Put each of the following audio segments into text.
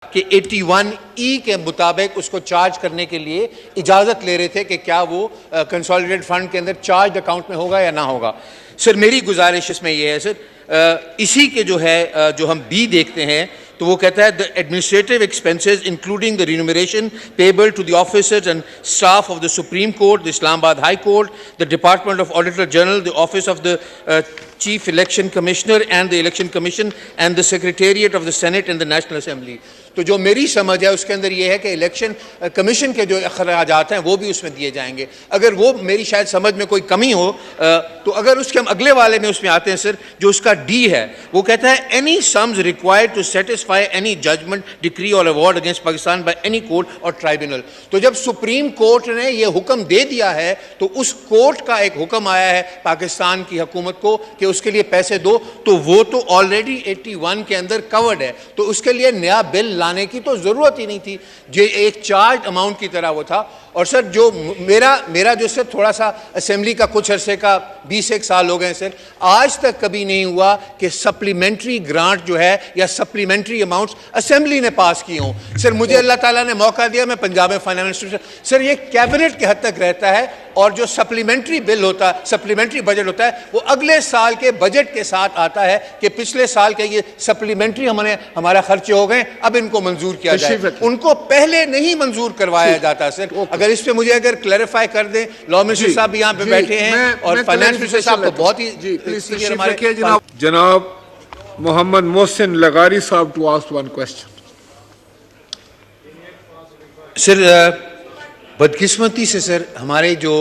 کہ 81E کے مطابق اس کو چارج کرنے کے لیے اجازت لے رہے تھے کہ کیا وہ کنسالیڈیٹ فنڈ کے اندر چارج اکاؤنٹ میں ہوگا یا نہ ہوگا. سر میری گزارش اس میں یہ ہے سر، اسی کے جو ہم بی دیکھتے ہیں تو وہ کہتا ہے the administrative expenses including the remuneration payable to the officers and staff of the Supreme Court, the Islamabad High Court, the Department of Auditor General, the Office of the Chief Election Commissioner and the Election Commission and the Secretariat of the Senate and the National Assembly. تو جو میری سمجھ ہے اس کے اندر یہ ہے کہ election commission کے جو اخراجات ہیں وہ بھی اس میں دیے جائیں گے. اگر وہ میری شاید سمجھ میں کوئی کمی ہو تو اگر اس کے ہم اگلے والے میں اس میں آتے ہیں سر، جو اس کا ڈی ہے وہ کہتا ہے any sums required to satisfy any judgment, decree or award against Pakistan by any court or tribunal. تو جب سپریم کورٹ نے یہ حکم دے دیا ہے تو اس کورٹ کا ایک حکم آیا ہے پاکستان کی حکومت کو کہ اس کے لیے پیسے دو، تو وہ تو آلریڈی 81 کے اندر کورڈ ہے، تو اس کے لیے نیا بل لانے کی تو ضرورت ہی نہیں تھی. جو ایک چارج اماؤنٹ کی طرح وہ تھا. اور سر جو میرا جو سر تھوڑا سا اسمبلی کا کچھ عرصے کا 21 سال ہو گئے سر، آج تک کبھی نہیں ہوا کہ سپلیمنٹری گرانٹ جو ہے یا سپلیمنٹری اماؤنٹس اسمبلی نے پاس کیے ہوں. سر مجھے اللہ تعالیٰ نے موقع دیا، میں پنجاب میں فائنانس منسٹر، سر یہ کیبنٹ کے حد تک رہتا ہے، اور جو سپلیمنٹری بل ہوتا ہے، سپلیمنٹری بجٹ ہوتا ہے، وہ اگلے سال کے بجٹ کے ساتھ آتا ہے کہ پچھلے سال کے یہ سپلیمنٹری ہمارا خرچے ہو گئے، اب ان کو منظور کیا جائے. ان کو پہلے نہیں منظور کروایا جاتا. سر اگر اس پہ مجھے اگر کلیریفائی کر دیں، لا منسٹر صاحب یہاں پہ بیٹھے ہیں اور فائنانس منسٹر صاحب تو بہت ہی جناب محمد محسن لغاری صاحب ٹو آسک ون کوسچن. سر بدقسمتی سے سر ہمارے جو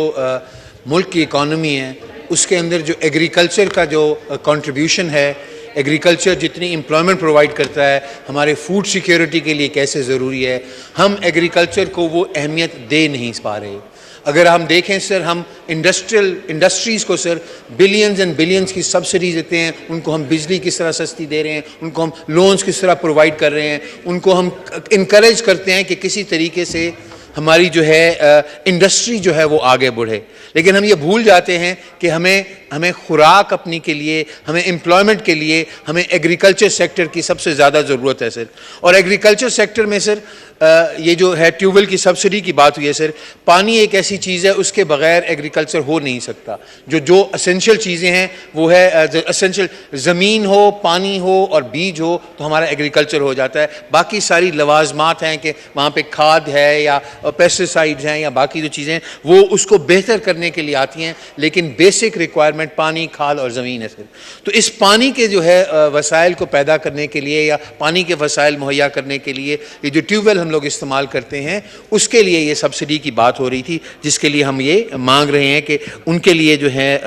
ملک کی اکانومی ہے اس کے اندر جو ایگریکلچر کا جو کنٹریبیوشن ہے، ایگریکلچر جتنی امپلائمنٹ پرووائڈ کرتا ہے، ہمارے فوڈ سیکیورٹی کے لیے کیسے ضروری ہے، ہم ایگریکلچر کو وہ اہمیت دے نہیں پا رہے. اگر ہم دیکھیں سر، ہم انڈسٹریز کو سر بلینز اینڈ بلینز کی سبسڈیز دیتے ہیں، ان کو ہم بجلی کس طرح سستی دے رہے ہیں، ان کو ہم لونز کس طرح پرووائڈ کر رہے ہیں، ان کو ہم انکریج کرتے ہیں کہ کسی طریقے سے ہماری جو ہے انڈسٹری جو ہے وہ آگے بڑھے. لیکن ہم یہ بھول جاتے ہیں کہ ہمیں خوراک اپنی کے لیے، ہمیں امپلائمنٹ کے لیے، ہمیں ایگریکلچر سیکٹر کی سب سے زیادہ ضرورت ہے سر. اور ایگریکلچر سیکٹر میں سر یہ جو ہے ٹیوب ویل کی سبسڈی کی بات ہوئی ہے سر، پانی ایک ایسی چیز ہے اس کے بغیر ایگریکلچر ہو نہیں سکتا. جو اسینشیل چیزیں ہیں وہ ہے اسینشیل، زمین ہو، پانی ہو اور بیج ہو تو ہمارا ایگریکلچر ہو جاتا ہے. باقی ساری لوازمات ہیں کہ وہاں پہ کھاد ہے یا پیسٹیسائڈز ہیں یا باقی جو چیزیں ہیں وہ اس کو بہتر کرنے کے لیے آتی ہیں، لیکن بیسک ریکوائرمنٹ پانی، کھاد اور زمین ہے سر. تو اس پانی کے جو ہے وسائل کو پیدا کرنے کے لیے یا پانی کے وسائل مہیا کرنے کے لیے یہ جو ٹیوب ویل ہم لوگ استعمال کرتے ہیں اس کے لیے یہ سبسڈی کی بات ہو رہی تھی، جس کے لیے ہم یہ مانگ رہے ہیں کہ ان کے لیے جو ہے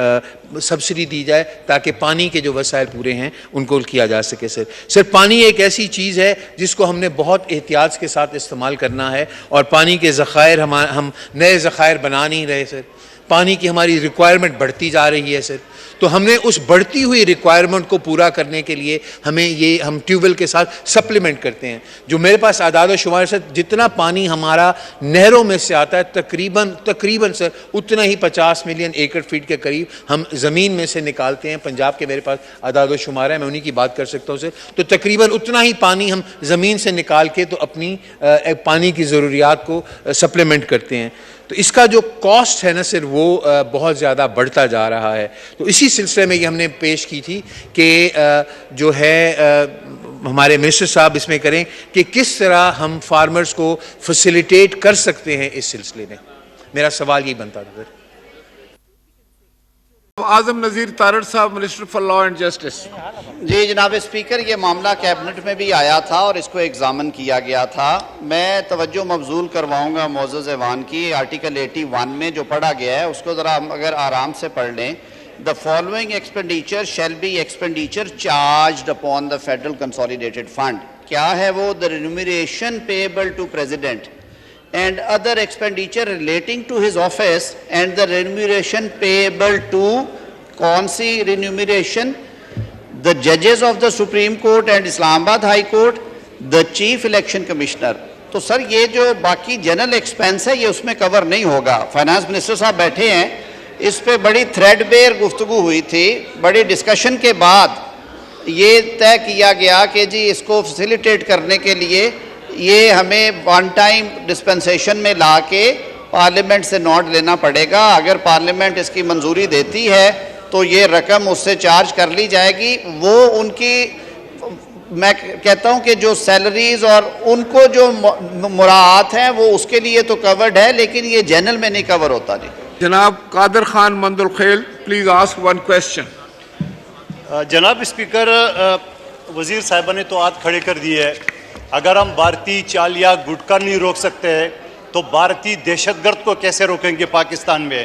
سبسڈی دی جائے تاکہ پانی کے جو وسائل پورے ہیں ان کو کیا جا سکے. سر پانی ایک ایسی چیز ہے جس کو ہم نے بہت احتیاط کے ساتھ استعمال کرنا ہے، اور پانی کے ذخائر ہم نئے ذخائر بنا نہیں رہے سر. پانی کی ہماری ریکوائرمنٹ بڑھتی جا رہی ہے سر. تو ہم نے اس بڑھتی ہوئی ریکوائرمنٹ کو پورا کرنے کے لیے ہم ٹیوب ویل کے ساتھ سپلیمنٹ کرتے ہیں. جو میرے پاس اعداد و شمار سے جتنا پانی ہمارا نہروں میں سے آتا ہے تقریباً سر اتنا ہی 50 ملین ایکڑ فیٹ کے قریب ہم زمین میں سے نکالتے ہیں. پنجاب کے میرے پاس اعداد و شمار ہے، میں انہی کی بات کر سکتا ہوں سر. تو تقریباً اتنا ہی پانی ہم زمین سے نکال کے تو اپنی پانی کی ضروریات کو سپلیمنٹ کرتے ہیں. تو اس کا جو کاسٹ ہے نا سر وہ بہت زیادہ بڑھتا جا رہا ہے. تو اسی سلسلے میں یہ ہم نے پیش کی تھی کہ جو ہے ہمارے منسٹر صاحب اس میں کریں کہ کس طرح ہم فارمرز کو فیسیلیٹیٹ کر سکتے ہیں اس سلسلے میں. میرا سوال یہی بنتا تھا سر. اعظم نذیر تارڑ صاحب، minister for law and justice. جی جناب اسپیکر، یہ معاملہ کیبنٹ میں بھی آیا تھا اور اس کو ایگزامن کیا گیا تھا. میں توجہ مبذول کرواؤں گا معزز ایوان کی، آرٹیکل 81 میں جو پڑھا گیا ہے اس کو ذرا اگر آرام سے پڑھ لیں. The following expenditure shall be expenditure charged upon the Federal Consolidated Fund. کیا ہے وہ؟ The remuneration payable to President and other expenditure relating to his office and the remuneration payable to کون سی remuneration? The judges of the Supreme Court and Islamabad High Court, the Chief Election Commissioner. تو سر یہ جو باقی general expense ہے یہ اس میں کور نہیں ہوگا. فائنانس منسٹر صاحب بیٹھے ہیں، اس پہ بڑی تھریڈ بیئر گفتگو ہوئی تھی. بڑی ڈسکشن کے بعد یہ طے کیا گیا کہ جی اس کو فیسیلیٹیٹ کرنے کے لیے یہ ہمیں ون ٹائم ڈسپنسیشن میں لا کے پارلیمنٹ سے نوٹ لینا پڑے گا. اگر پارلیمنٹ اس کی منظوری دیتی ہے تو یہ رقم اس سے چارج کر لی جائے گی. وہ ان کی میں کہتا ہوں کہ جو سیلریز اور ان کو جو مراعات ہیں وہ اس کے لیے تو کورڈ ہے, لیکن یہ جنرل میں نہیں کور ہوتا. نہیں جناب قادر خان مند الخیل, پلیز آسک ون کوشچن. جناب اسپیکر, وزیر صاحبہ نے تو ہاتھ کھڑے کر دیے ہے. اگر ہم بھارتی چالیا گٹکا نہیں روک سکتے تو بھارتی دہشت گرد کو کیسے روکیں گے پاکستان میں؟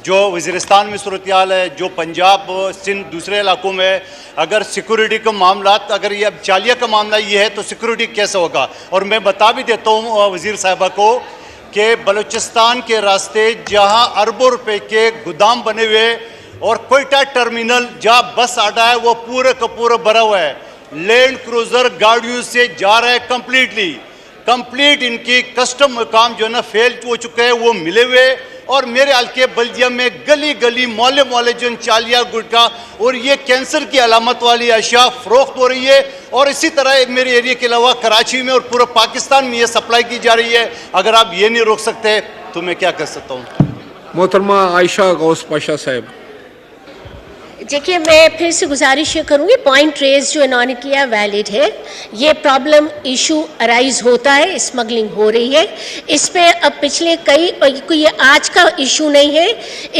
جو وزیرستان میں صورتحال ہے, جو پنجاب سندھ دوسرے علاقوں میں, اگر سیکورٹی کا معاملات, اگر یہ اب چالیا کا معاملہ یہ ہے تو سیکورٹی کیسے ہوگا؟ اور میں بتا بھی دیتا ہوں وزیر صاحبہ کو کہ بلوچستان کے راستے جہاں اربوں روپے کے گودام بنے ہوئے اور کوئٹہ ٹرمینل جہاں بس اڈا ہے وہ پورے کا پورا بھرا ہوا ہے, لینڈ کروزر گاڑیوں سے جا رہا ہے کمپلیٹ ان کی کسٹم کام جو ہے نا فیل ہو چکے ہیں, وہ ملے ہوئے. اور میرے حلقے بلدیہ میں گلی گلی محلے جو چالیا گٹکا اور یہ کینسر کی علامت والی اشیاء فروخت ہو رہی ہے. اور اسی طرح میرے ایریا کے علاوہ کراچی میں اور پورے پاکستان میں یہ سپلائی کی جا رہی ہے. اگر آپ یہ نہیں روک سکتے تو میں کیا کر سکتا ہوں؟ محترمہ عائشہ غوث پاشا صاحب. دیکھیے, میں پھر سے گزارش یہ کروں گی, پوائنٹ ریز جو انہوں نے کیا ویلڈ ہے. یہ پرابلم ایشو ارائز ہوتا ہے, اسمگلنگ ہو رہی ہے. اس پہ اب پچھلے یہ آج کا ایشو نہیں ہے,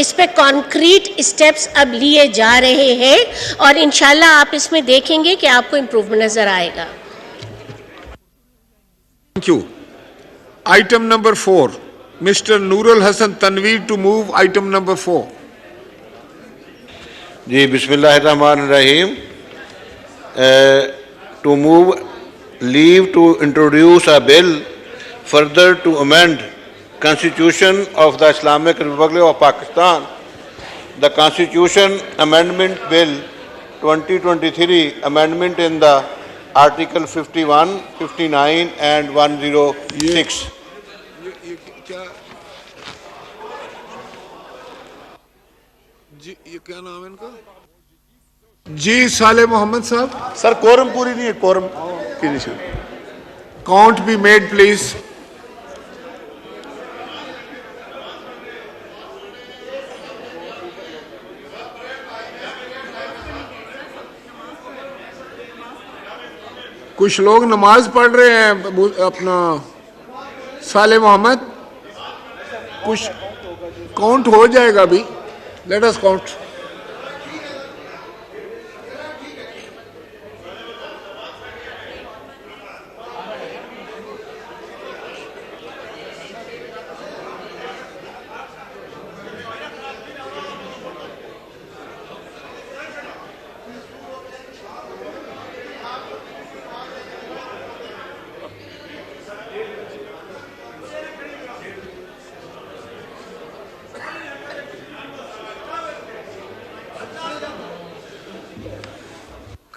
اس پہ کانکریٹ اسٹیپس اب لیے جا رہے ہیں اور انشاءاللہ آپ اس میں دیکھیں گے کہ آپ کو امپروومنٹ نظر آئے گا. Thank you. Item number 4, Mr Noor Ul Hassan Tanveer to move item number 4. جی بسم اللہ الرحمن الرحیم. To move leave to introduce a bill further to amend constitution of the Islamic Republic of Pakistan. The constitution amendment bill 2023 amendment in the article 51, 59 and 106. یہ کیا نام ہے ان کا؟ جی صالح محمد صاحب. سر کورم پوری نہیں ہے, کورم کی نہیں. Count be made please. کچھ لوگ نماز پڑھ رہے ہیں. اپنا صالح محمد, کچھ کاؤنٹ ہو جائے گا ابھی. Let us count.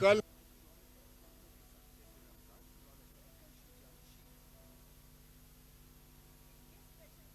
کل